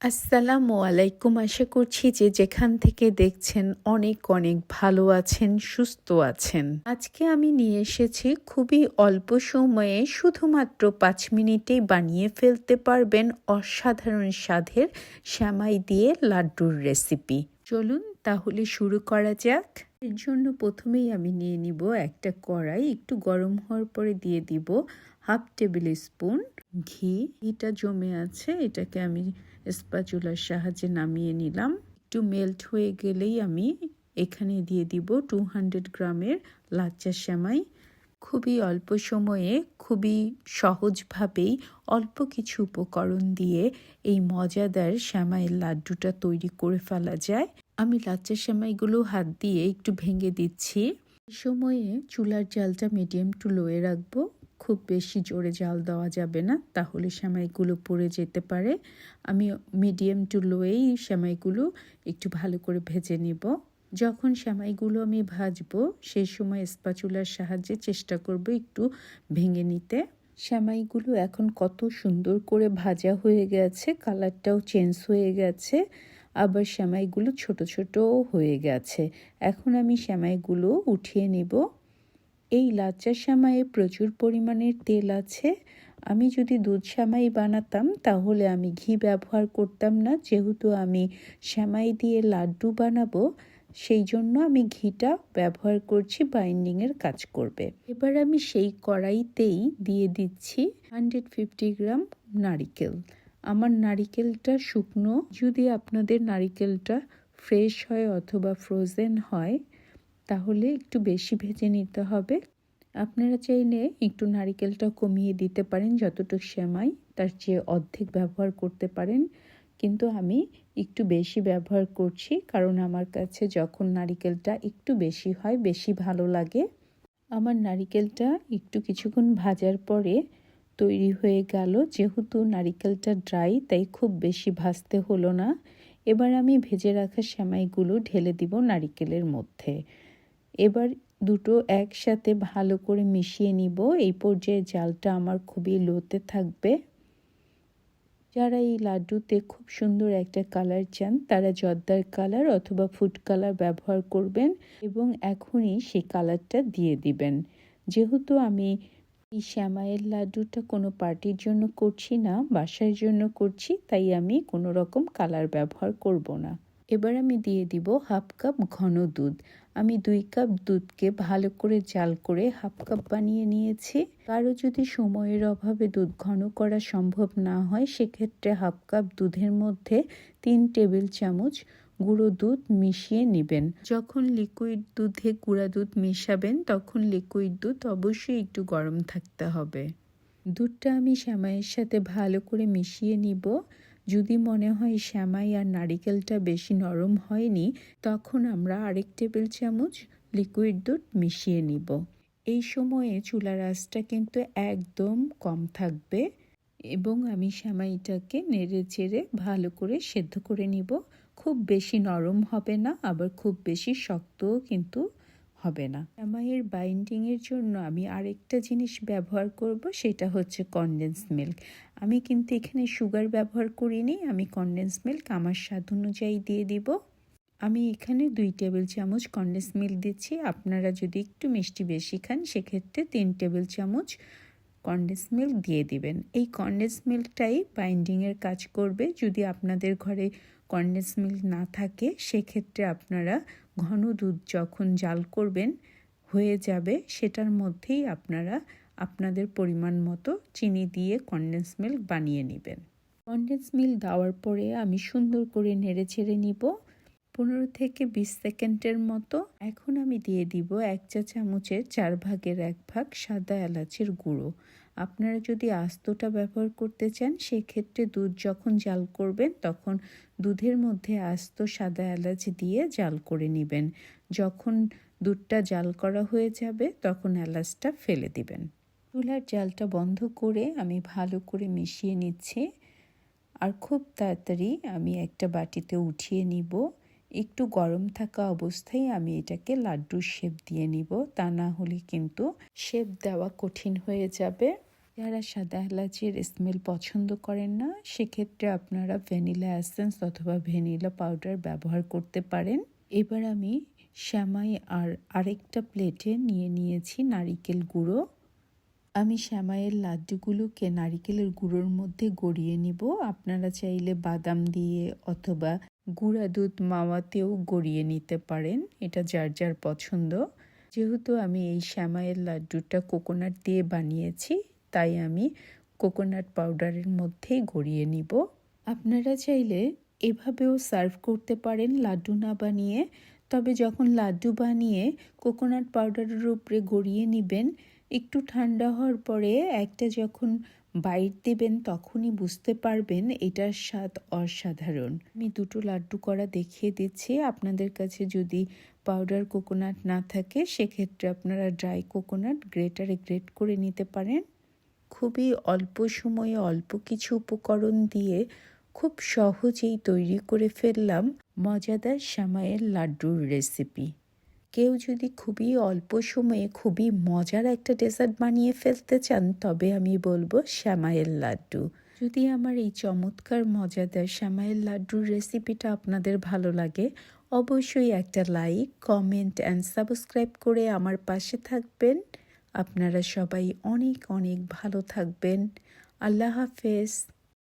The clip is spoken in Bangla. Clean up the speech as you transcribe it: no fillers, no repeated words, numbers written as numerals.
আসসালামু আলাইকুম। আশা করছি যে যেখান থেকে দেখছেন অনেক অনেক ভালো আছেন, সুস্থ আছেন। আজকে আমি নিয়ে এসেছি খুবই অল্প সময়ে শুধুমাত্র ৫ মিনিটেই বানিয়ে ফেলতে পারবেন অসাধারণ স্বাদের সেমাই দিয়ে লাড্ডুর রেসিপি। চলুন তাহলে শুরু করা যাক। এর জন্য প্রথমেই আমি নিয়ে নিব একটা কড়াই, একটু গরম হওয়ার পরে দিয়ে দিব 1/2 টেবিল স্পুন ঘি। ঘিটা জমে আছে, এটাকে আমি স্প্যাচুলার সাহায্যে নামিয়ে নিলাম। একটু মেল্ট হয়ে গেলেই আমি এখানে দিয়ে দিব 200 গ্রামের লাচ্চা সেমাই। খুবই অল্প সময়ে খুবই সহজভাবেই অল্প কিছু উপকরণ দিয়ে এই মজাদার সেমাইয়ের লাড্ডুটা তৈরি করে ফেলা যায়। আমি লাচ্চা সেমাইগুলো হাত দিয়ে একটু ভেঙে দিচ্ছি। এই সময়ে চুলার জালটা মিডিয়াম টু লোয়ে রাখবো। খুব বেশি জোরে জাল দেওয়া যাবে না, তাহলে সেমাইগুলো পুড়ে যেতে পারে। আমি মিডিয়াম টু লোয়েই সেমাইগুলো একটু ভালো করে ভেজে নিব। যখন সেমাইগুলো আমি ভাজবো সেই সময় স্প্যাচুলার সাহায্যে চেষ্টা করব একটু ভেঙে নিতে। সেমাইগুলো এখন কত সুন্দর করে ভাজা হয়ে গেছে, কালারটাও চেঞ্জ হয়ে গেছে, আবার সেমাইগুলো ছোট ছোটও হয়ে গেছে। এখন আমি সেমাইগুলো উঠিয়ে নিব। এই লাচ্চা সেমাইয়ে প্রচুর পরিমাণের তেল আছে। আমি যদি দুধ সেমাই বানাতাম তাহলে আমি ঘি ব্যবহার করতাম না, যেহেতু আমি সেমাই দিয়ে লাড্ডু বানাবো সেই জন্য আমি ঘিটা ব্যবহার করছি, বাইন্ডিংয়ের কাজ করবে। এবার আমি সেই কড়াইতেই দিয়ে দিচ্ছি 150 গ্রাম নারিকেল। আমার নারিকেলটা শুকনো, যদি আপনাদের নারিকেলটা ফ্রেশ হয় অথবা ফ্রোজেন হয় তাহলে একটু বেশি ভেজে নিতে হবে। আপনারা চাইলে একটু নারিকেলটা কমিয়ে দিতে পারেন, যতটুকু সেমাই তার চেয়ে অর্ধেক ব্যবহার করতে পারেন, কিন্তু আমি একটু বেশি ব্যবহার করছি কারণ আমার কাছে যখন নারিকেলটা একটু বেশি হয় বেশি ভালো লাগে। আমার নারিকেলটা একটু কিছুক্ষণ ভাজার পরে তৈরি হয়ে গেল। যেহেতু নারিকেলটা ড্রাই তাই খুব বেশি ভাজতে হলো না। এবার আমি ভেজে রাখা সেমাইগুলো ঢেলে দিব নারিকেলের মধ্যে। এবার দুটো একসাথে ভালো করে মিশিয়ে নিব। এই পর্যায়ে জালটা আমার খুবই লোতে থাকবে। যারা এই লাড্ডুতে খুব সুন্দর একটা কালার চান তারা জর্দার কালার অথবা ফুড কালার ব্যবহার করবেন এবং এখনই সেই কালারটা দিয়ে দিবেন। যেহেতু আমি এই সেমাইয়ের লাড্ডুটা কোনো পার্টির জন্য করছি না, বাসার জন্য করছি, তাই আমি কোনো রকম কালার ব্যবহার করব না। এবার আমি দিয়ে দিব 1/2 কাপ ঘন দুধ। আমি 2 কাপ দুধকে ভালো করে জাল করে 1/2 কাপ বানিয়ে নিয়েছি। কারো যদি সময়ের অভাবে দুধ ঘন করা সম্ভব না হয় সেক্ষেত্রে 1/2 কাপ দুধের মধ্যে 3 টেবিল চামচ গুঁড়ো দুধ মিশিয়ে নেবেন। যখন লিকুইড দুধে গুঁড়া দুধ মেশাবেন তখন লিকুইড দুধ অবশ্যই একটু গরম থাকতে হবে। দুধটা আমি সেমাইয়ের সাথে ভালো করে মিশিয়ে নিব। যদি মনে হয় সেমাই আর নারিকেলটা বেশি নরম হয়নি তখন আমরা আরেক টেবিল চামচ লিকুইড দুধ মিশিয়ে নিব। এই সময়ে চুলার আঁচটা কিন্তু একদম কম থাকবে এবং আমি সেমাইটাকে নেড়ে চেড়ে ভালো করে সেদ্ধ করে নিব। খুব বেশি নরম হবে না, আবার খুব বেশি শক্তও কিন্তু হবে না। সেমাইয়ের বাইন্ডিংয়ের জন্য আমি আরেকটা জিনিস ব্যবহার করব, সেটা হচ্ছে কনডেন্স মিল্ক। আমি কিন্তু এখানে সুগার ব্যবহার করিনি, আমি কনডেন্স মিল্ক আমার স্বাদ অনুযায়ী দিয়ে দিব। আমি এখানে 2 টেবিল চামচ কনডেন্স মিল্ক দিচ্ছি। আপনারা যদি একটু মিষ্টি বেশি খান সেক্ষেত্রে 3 টেবিল চামচ কনডেন্স মিল্ক দিয়ে দিবেন। এই কনডেন্স মিল্কটাই বাইন্ডিংয়ের কাজ করবে। যদি আপনাদের ঘরে কনডেন্স মিল্ক না থাকে সেক্ষেত্রে আপনারা ঘন দুধ যখন জাল করবেন হয়ে যাবে সেটার মধ্যেই আপনারা আপনাদের পরিমাণ মতো চিনি দিয়ে কনডেন্স মিল্ক বানিয়ে নেবেন। কনডেন্স মিল্ক দেওয়ার পরে আমি সুন্দর করে নেড়ে ছেড়ে নিব 15 থেকে 20 সেকেন্ডের মতো। এখন আমি দিয়ে দিব 1 চা চামচের 4 ভাগের 1 ভাগ সাদা এলাচের গুঁড়ো। আপনারা যদি আস্তটা ব্যবহার করতে চান সেক্ষেত্রে দুধ যখন জাল করবেন তখন দুধের মধ্যে আস্ত সাদা এলাচ দিয়ে জাল করে নেবেন। যখন দুধটা জাল করা হয়ে যাবে তখন এলাচটা ফেলে দিবেন। চুলার জালটা বন্ধ করে আমি ভালো করে মিশিয়ে নিচ্ছি আর খুব তাড়াতাড়ি আমি একটা বাটিতে উঠিয়ে নিব। একটু গরম থাকা অবস্থায় আমি এটাকে লাড্ডুর শেপ দিয়ে নিব, তা না হলে কিন্তু শেপ দেওয়া কঠিন হয়ে যাবে। যারা সাদা এলাচের স্মেল পছন্দ করেন না, সেক্ষেত্রে আপনারা ভ্যানিলা এসেন্স অথবা ভ্যানিলা পাউডার ব্যবহার করতে পারেন। এবার আমি সেমাই আর আরেকটা প্লেটে নিয়ে নিয়েছি নারিকেল গুঁড়ো। আমি সেমাইয়ের লাড্ডুগুলোকে নারিকেলের গুঁড়োর মধ্যে গড়িয়ে নিব। আপনারা চাইলে বাদাম দিয়ে অথবা গুঁড়া দুধ মাওয়াতেও গড়িয়ে নিতে পারেন, এটা যার যার পছন্দ। যেহেতু আমি এই সেমাইয়ের লাড্ডুটা কোকোনাট দিয়ে বানিয়েছি, তাই আমি কোকোনাট পাউডারের মধ্যেই গড়িয়ে নিব। আপনারা চাইলে এভাবেও সার্ভ করতে পারেন লাড্ডু না বানিয়ে। তবে যখন লাড্ডু বানিয়ে কোকোনাট পাউডারের উপরে গড়িয়ে নেবেন, একটু ঠান্ডা হওয়ার পরে একটা যখন বাইট দেবেন তখনই বুঝতে পারবেন এটার স্বাদ অসাধারণ। আমি দুটো লাড্ডু করা দেখিয়ে দিচ্ছি। আপনাদের কাছে যদি পাউডার কোকোনাট না থাকে, সেক্ষেত্রে আপনারা ড্রাই কোকোনাট গ্রেটারে গ্রেট করে নিতে পারেন। খুবই অল্প সময়ে অল্প কিছু উপকরণ দিয়ে খুব সহজেই তৈরি করে ফেললাম মজাদার সেমাইয়ের লাড্ডুর রেসিপি। কেউ যদি খুবই অল্প সময়ে খুবই মজার একটা ডেজার্ট বানিয়ে ফেলতে চান, তবে আমি বলবো সেমাইয়ের লাড্ডু। যদি আমার এই চমৎকার মজাদার সেমাইয়ের লাড্ডুর রেসিপিটা আপনাদের ভালো লাগে, অবশ্যই একটা লাইক, কমেন্ট অ্যান্ড সাবস্ক্রাইব করে আমার পাশে থাকবেন। আপনারা সবাই অনেক অনেক ভালো থাকবেন। আল্লাহ হাফেজ।